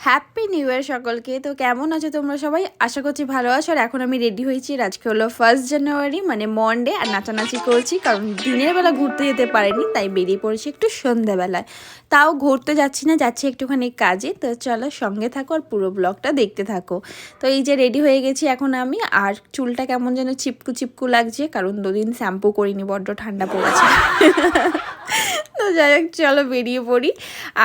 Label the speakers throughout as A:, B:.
A: Happy new year সকলকে। তো কেমন আছো তোমরা সবাই? আশা করছি ভালো আছো। আর এখন আমি রেডি হয়েছি। আজকে হলো 1 জানুয়ারি, মানে মন্ডে। আর নাচানাচি করছি কারণ দিনের বেলা ঘুরতে যেতে পারিনি, তাই বেরিয়ে পড়েছি একটু সন্ধ্যাবেলায়। তাও ঘুরতে যাচ্ছি না, যাচ্ছি একটুখানি কাজে। তো চলো সঙ্গে থাকো আর পুরো ব্লগটা দেখতে থাকো। তো এই যে রেডি হয়ে গেছি এখন আমি। আর চুলটা কেমন যেন চিপকু চিপকু লাগছে, কারণ 2 দিন শ্যাম্পু করিনি, বড্ড ঠান্ডা পড়েছে। তো যাই হোক, চলো বেরিয়ে পড়ি।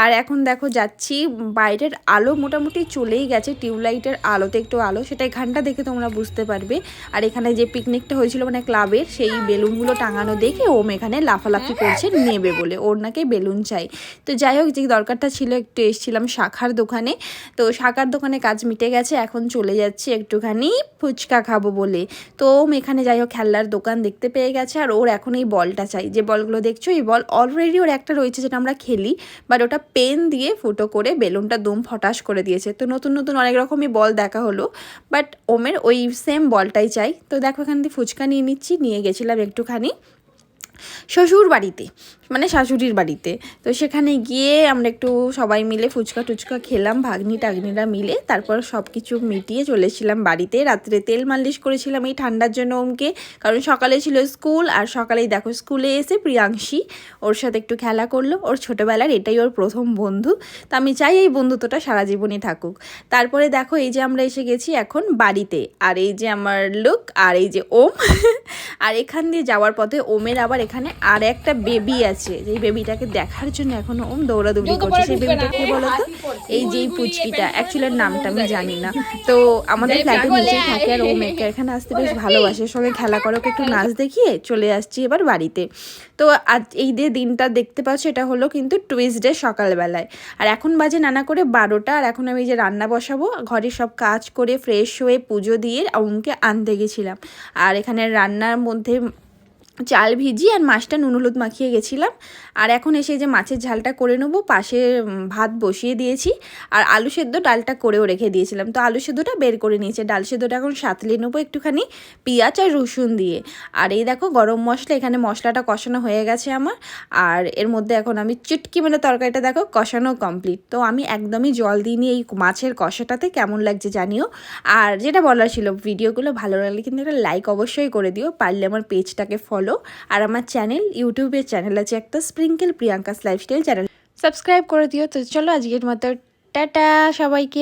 A: আর এখন দেখো যাচ্ছি, বাইরের আলো মোটামুটি চলেই গেছে, টিউবলাইটের আলোতে একটু আলো, সেটা এখানটা দেখে তোমরা বুঝতে পারবে। আর এখানে যে পিকনিকটা হয়েছিল মানে ক্লাবের, সেই বেলুনগুলো টাঙানো দেখে ওম এখানে লাফালাফি করছে নেবে বলে, ওর নাকি বেলুন চাই। তো যাই হোক, যে দরকারটা ছিল একটু এসেছিলাম শাখার দোকানে। তো শাখার দোকানে কাজ মিটে গেছে, এখন চলে যাচ্ছি একটুখানি ফুচকা খাবো বলে। তো ওম এখানে যাই হোক খেলনার দোকান দেখতে পেয়ে গেছে, আর ওর এখন এই বলটা চাই। যে বলগুলো দেখছো, এই বল অলরেডি ওর একটা রয়েছে যেটা আমরা খেলি, বাট ওটা পেন দিয়ে ফুটো করে বেলুনটা দুম ফটাস করে দিয়েছে। তো নতুন নতুন অনেক রকমই বল দেখা হলো, বাট ওমের ওই সেম বলটাই চাই। তো দেখো এখান থেকে ফুচকা নিয়ে নিচ্ছি। নিয়ে গেছিলাম একটুখানি শ্বশুর বাড়িতে, মানে শাশুড়ির বাড়িতে। তো সেখানে গিয়ে আমরা একটু সবাই মিলে ফুচকা টুচকা খেলাম, ভাগ্নি টাগ্নিরা মিলে। তারপর সব কিছু মিটিয়ে চলেছিলাম বাড়িতে। রাত্রে তেল মালিশ করেছিলাম এই ঠান্ডার জন্য ওমকে, কারণ সকালে ছিল স্কুল। আর সকালেই দেখো স্কুলে এসে প্রিয়াংশী ওর সাথে একটু খেলা করলো। ওর ছোটোবেলার এটাই ওর প্রথম বন্ধু। তো আমি চাই এই বন্ধুত্বটা সারা জীবনই থাকুক। তারপরে দেখো এই যে আমরা এসে গেছি এখন বাড়িতে। আর এই যে আমার লুক, আর এই যে ওম। আর এখান দিয়ে যাওয়ার পথে ওমের আবার এখানে আর একটা বেবি আছে, যেই বেবিটাকে দেখার জন্য এখন ওম দৌড়াদৌড়ি করছে। সেই বেবিটা কে বলো তো? এই যেই পুচকিটা, অ্যাকচুয়ালি নামটা আমি জানি না। তো আমাদের ফ্ল্যাটের নিচেই থাকে, আর ওম এখানে আসতে বেশ ভালোবাসে। সঙ্গে খেলা করো, একটু নাচ দেখিয়ে চলে আসছি এবার বাড়িতে। তো আজ এই যে দিনটা দেখতে পাচ্ছ, এটা হলো কিন্তু টুইসডে সকালবেলায়। আর এখন বাজে নানা করে 12টা। আর এখন আমি যে রান্না বসাবো, ঘরে সব কাজ করে ফ্রেশ হয়ে পুজো দিয়ে ওমকে আনতে গেছিলাম। আর এখানে রান্নার মধ্যে চাল ভিজি আর মাছটা নুন হলুদ মাখিয়ে গেছিলাম। আর এখন এসে যে মাছের ঝালটা করে নেবো, পাশে ভাত বসিয়ে দিয়েছি। আর আলু সেদ্ধ ডালটা করেও রেখে দিয়েছিলাম, তো আলু সেদ্ধটা বের করে নিয়েছে। ডাল সেদ্ধটা এখন সাঁতলে নেবো একটুখানি পেঁয়াজ আর রসুন দিয়ে। আর এই দেখো গরম মশলা, এখানে মশলাটা কষানো হয়ে গেছে আমার। আর এর মধ্যে এখন আমি চুটকি মানে তরকারিটা দেখো কষানো কমপ্লিট। তো আমি একদমই জল দিইনি এই মাছের কষাটাতে। কেমন লাগছে জানিও। আর যেটা বলার ছিল, ভিডিওগুলো ভালো লাগলে কিন্তু একটা লাইক অবশ্যই করে দিও, পারলে আমার পেজটাকে ফলো। আর আমার চ্যানেল, ইউটিউবের চ্যানেল আছে একটা, sprinkle Priyanka's lifestyle channel, subscribe করে দিও। তো চলো আজকের মতো টাটা সবাইকে।